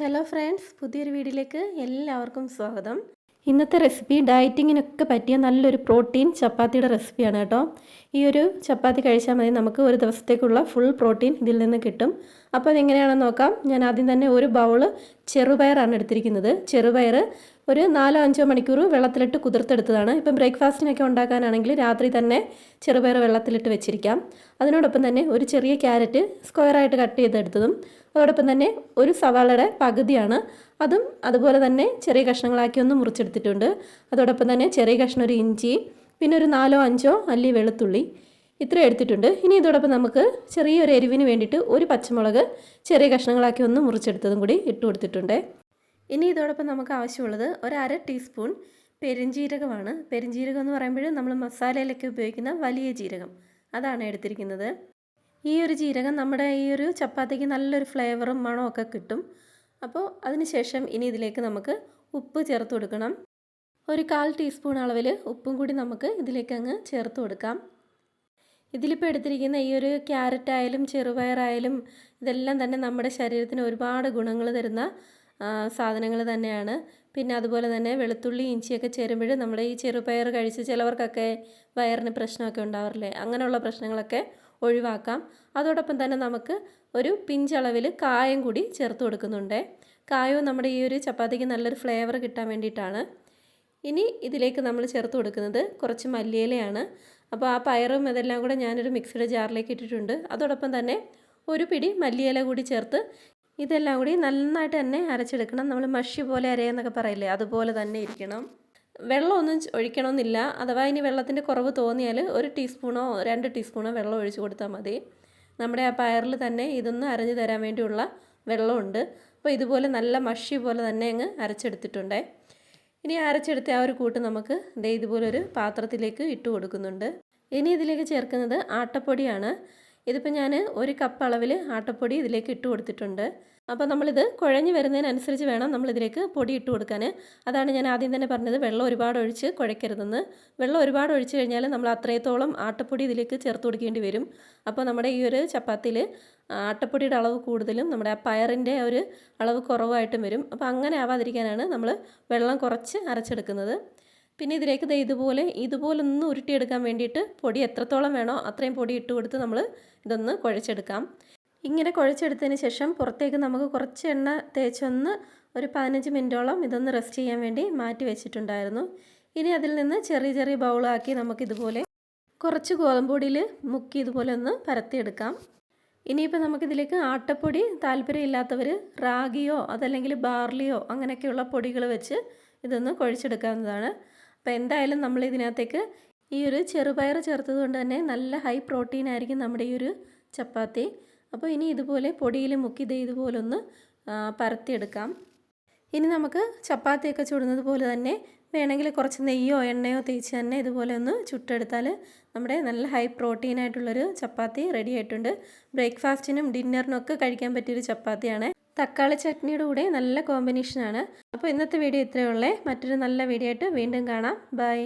Hello friends, പുതിയൊരു വീഡിയോയിലേക്ക് എല്ലാവർക്കും സ്വാഗതം. ഇന്നത്തെ റെസിപ്പി ഡയറ്റിങ്ങിനൊക്കെ പറ്റിയ നല്ലൊരു പ്രോട്ടീൻ ചപ്പാത്തിയുടെ റെസിപ്പിയാണ് കേട്ടോ. ഈ ഒരു ചപ്പാത്തി കഴിച്ചാൽ മതി, നമുക്ക് ഒരു ദിവസത്തേക്കുള്ള ഫുൾ പ്രോട്ടീൻ ഇതിൽ നിന്ന് കിട്ടും. അപ്പോൾ അതെങ്ങനെയാണെന്ന് നോക്കാം. ഞാൻ ആദ്യം തന്നെ ഒരു ബൗള് ചെറുപയറാണ് എടുത്തിരിക്കുന്നത്. ചെറുപയർ ഒരു 4-5 മണിക്കൂർ വെള്ളത്തിലിട്ട് കുതിർത്തെടുത്തതാണ്. ഇപ്പം ബ്രേക്ക്ഫാസ്റ്റിനൊക്കെ ഉണ്ടാക്കാനാണെങ്കിൽ രാത്രി തന്നെ ചെറുപയർ വെള്ളത്തിലിട്ട് വെച്ചിരിക്കാം. അതിനോടൊപ്പം തന്നെ ഒരു ചെറിയ ക്യാരറ്റ് സ്ക്വയറായിട്ട് കട്ട് ചെയ്തെടുത്തതും, അതോടൊപ്പം തന്നെ ഒരു സവാളയുടെ പകുതിയാണ്, അതും അതുപോലെ തന്നെ ചെറിയ കഷ്ണങ്ങളാക്കി ഒന്ന് മുറിച്ചെടുത്തിട്ടുണ്ട്. അതോടൊപ്പം തന്നെ ചെറിയ കഷ്ണം ഒരു ഇഞ്ചി, പിന്നെ ഒരു 4-5 അല്ലി വെളുത്തുള്ളി, ഇത്രയും എടുത്തിട്ടുണ്ട്. ഇനി ഇതോടൊപ്പം നമുക്ക് ചെറിയൊരു എരിവിന് വേണ്ടിയിട്ട് ഒരു പച്ചമുളക് ചെറിയ കഷ്ണങ്ങളാക്കി ഒന്ന് മുറിച്ചെടുത്തതും കൂടി ഇട്ട് കൊടുത്തിട്ടുണ്ട്. ഇനി ഇതോടൊപ്പം നമുക്ക് ആവശ്യമുള്ളത് ഒരു 1/2 ടീസ്പൂൺ പെരുംജീരകമാണ്. പെരുംജീരകം എന്ന് പറയുമ്പോൾ നമ്മൾ മസാലയിലൊക്കെ ഉപയോഗിക്കുന്ന വലിയ ജീരകം, അതാണ് എടുത്തിരിക്കുന്നത്. ഈ ഒരു ജീരകം നമ്മുടെ ഈ ഒരു ചപ്പാത്തിക്ക് നല്ലൊരു ഫ്ലേവറും മണവും ഒക്കെ കിട്ടും. അപ്പോൾ അതിനുശേഷം ഇനി ഇതിലേക്ക് നമുക്ക് ഉപ്പ് ചേർത്ത് കൊടുക്കണം. ഒരു 1/4 ടീസ്പൂൺ അളവിൽ ഉപ്പും കൂടി നമുക്ക് ഇതിലേക്ക് അങ്ങ് ചേർത്ത് കൊടുക്കാം. ഇതിലിപ്പോൾ എടുത്തിരിക്കുന്ന ഈ ഒരു ക്യാരറ്റ് ആയാലും ചെറുപയറായാലും ഇതെല്ലാം തന്നെ നമ്മുടെ ശരീരത്തിന് ഒരുപാട് ഗുണങ്ങൾ തരുന്ന സാധനങ്ങൾ തന്നെയാണ്. പിന്നെ അതുപോലെ തന്നെ വെളുത്തുള്ളി ഇഞ്ചിയൊക്കെ ചേരുമ്പോൾ നമ്മുടെ ഈ ചെറുപയർ കഴിച്ച് ചിലവർക്കൊക്കെ വയറിന് പ്രശ്നമൊക്കെ ഉണ്ടാവാറില്ലേ, അങ്ങനെയുള്ള പ്രശ്നങ്ങളൊക്കെ ഒഴിവാക്കാം. അതോടൊപ്പം തന്നെ നമുക്ക് ഒരു പിഞ്ചളവിൽ കായം കൂടി ചേർത്ത് കൊടുക്കുന്നുണ്ട്. കായവും നമ്മുടെ ഈ ഒരു ചപ്പാത്തിക്ക് നല്ലൊരു ഫ്ലേവർ കിട്ടാൻ വേണ്ടിയിട്ടാണ്. ഇനി ഇതിലേക്ക് നമ്മൾ ചേർത്ത് കൊടുക്കുന്നത് കുറച്ച് മല്ലിയിലയാണ്. അപ്പോൾ ആ പയറും ഇതെല്ലാം കൂടെ ഞാനൊരു മിക്സിയുടെ ജാറിലേക്ക് ഇട്ടിട്ടുണ്ട്. അതോടൊപ്പം തന്നെ ഒരു പിടി മല്ലിയില കൂടി ചേർത്ത് ഇതെല്ലാം കൂടി നന്നായിട്ട് തന്നെ അരച്ചെടുക്കണം. നമ്മൾ മഷി പോലെ അരയെന്നൊക്കെ പറയില്ലേ, അതുപോലെ തന്നെ ഇരിക്കണം. വെള്ളമൊന്നും ഒഴിക്കണമെന്നില്ല. അഥവാ ഇനി വെള്ളത്തിൻ്റെ കുറവ് തോന്നിയാൽ 1 ടീസ്പൂണോ 2 ടീസ്പൂണോ വെള്ളം ഒഴിച്ച് കൊടുത്താൽ മതി. നമ്മുടെ ആ പയറിൽ തന്നെ ഇതൊന്ന് അരഞ്ഞു തരാൻ വേണ്ടിയുള്ള വെള്ളമുണ്ട്. അപ്പോൾ ഇതുപോലെ നല്ല മഷി പോലെ തന്നെ അങ്ങ് അരച്ചെടുത്തിട്ടുണ്ട്. ഇനി അരച്ചെടുത്ത ആ ഒരു കൂട്ട് നമുക്ക് ഇതുപോലൊരു പാത്രത്തിലേക്ക് ഇട്ട് കൊടുക്കുന്നുണ്ട്. ഇനി ഇതിലേക്ക് ചേർക്കുന്നത് ആട്ടപ്പൊടിയാണ്. ഇതിപ്പോൾ ഞാൻ 1 കപ്പ് അളവിൽ ആട്ടപ്പൊടി ഇതിലേക്ക് ഇട്ട് കൊടുത്തിട്ടുണ്ട്. അപ്പോൾ നമ്മളിത് കുഴഞ്ഞ് വരുന്നതിനനുസരിച്ച് വേണം നമ്മളിതിലേക്ക് പൊടി ഇട്ട് കൊടുക്കാൻ. അതാണ് ഞാൻ ആദ്യം തന്നെ പറഞ്ഞത്, വെള്ളം ഒരുപാട് ഒഴിച്ച് കുഴയ്ക്കരുതെന്ന്. വെള്ളം ഒരുപാട് ഒഴിച്ച് കഴിഞ്ഞാൽ നമ്മൾ അത്രത്തോളം ആട്ടപ്പൊടി ഇതിലേക്ക് ചേർത്ത് കൊടുക്കേണ്ടി വരും. അപ്പോൾ നമ്മുടെ ഈ ഒരു ചപ്പാത്തിയിൽ ആട്ടപ്പൊടിയുടെ അളവ് കൂടുതലും നമ്മുടെ ആ പയറിൻ്റെ ഒരു അളവ് കുറവായിട്ടും വരും. അപ്പോൾ അങ്ങനെ ആവാതിരിക്കാനാണ് നമ്മൾ വെള്ളം കുറച്ച് അരച്ചെടുക്കുന്നത്. പിന്നെ ഇതിലേക്ക് ഇതുപോലൊന്ന് ഉരുട്ടിയെടുക്കാൻ വേണ്ടിയിട്ട് പൊടി എത്രത്തോളം വേണോ അത്രയും പൊടി ഇട്ട് കൊടുത്ത് നമ്മൾ ഇതൊന്ന് കുഴച്ചെടുക്കാം. ഇങ്ങനെ കുഴച്ചെടുത്തതിന് ശേഷം പുറത്തേക്ക് നമുക്ക് കുറച്ച് എണ്ണ തേച്ചൊന്ന് ഒരു 15 മിനിറ്റോളം ഇതൊന്ന് റെസ്റ്റ് ചെയ്യാൻ വേണ്ടി മാറ്റി വെച്ചിട്ടുണ്ടായിരുന്നു. ഇനി അതിൽ നിന്ന് ചെറിയ ചെറിയ ബൗളാക്കി നമുക്കിതുപോലെ കുറച്ച് ഗോതമ്പൊടിയിൽ മുക്കി ഇതുപോലെ ഒന്ന് പരത്തിയെടുക്കാം. ഇനിയിപ്പോൾ നമുക്കിതിലേക്ക് ആട്ടപ്പൊടി താല്പര്യമില്ലാത്തവർ റാഗിയോ അതല്ലെങ്കിൽ ബാർലിയോ അങ്ങനെയൊക്കെയുള്ള പൊടികൾ വെച്ച് ഇതൊന്ന് കുഴച്ചെടുക്കാവുന്നതാണ്. അപ്പോൾ എന്തായാലും നമ്മൾ ഇതിനകത്തേക്ക് ഈ ഒരു ചെറുപയർ ചേർത്തത് കൊണ്ട് തന്നെ നല്ല ഹൈ പ്രോട്ടീൻ ആയിരിക്കും നമ്മുടെ ഈ ഒരു ചപ്പാത്തി. അപ്പോൾ ഇനി ഇതുപോലെ പൊടിയിൽ മുക്കി ഇതുപോലെ ഒന്ന് പരത്തിയെടുക്കാം. ഇനി നമുക്ക് ചപ്പാത്തിയൊക്കെ ചുടുന്നത് പോലെ തന്നെ വേണമെങ്കിൽ കുറച്ച് നെയ്യോ എണ്ണയോ തേച്ച് തന്നെ ഇതുപോലെ ഒന്ന് ചുട്ടെടുത്താൽ നമ്മുടെ നല്ല ഹൈ പ്രോട്ടീൻ ആയിട്ടുള്ളൊരു ചപ്പാത്തി റെഡി ആയിട്ടുണ്ട്. ബ്രേക്ക്ഫാസ്റ്റിനും ഡിന്നറിനും ഒക്കെ കഴിക്കാൻ പറ്റിയൊരു ചപ്പാത്തിയാണ്. തക്കാളി ചട്നിയുടെ കൂടെ നല്ല കോമ്പിനേഷനാണ്. അപ്പോൾ ഇന്നത്തെ വീഡിയോ ഇത്രയേ ഉള്ളൂ. മറ്റൊരു നല്ല വീഡിയോ ആയിട്ട് വീണ്ടും കാണാം. ബൈ.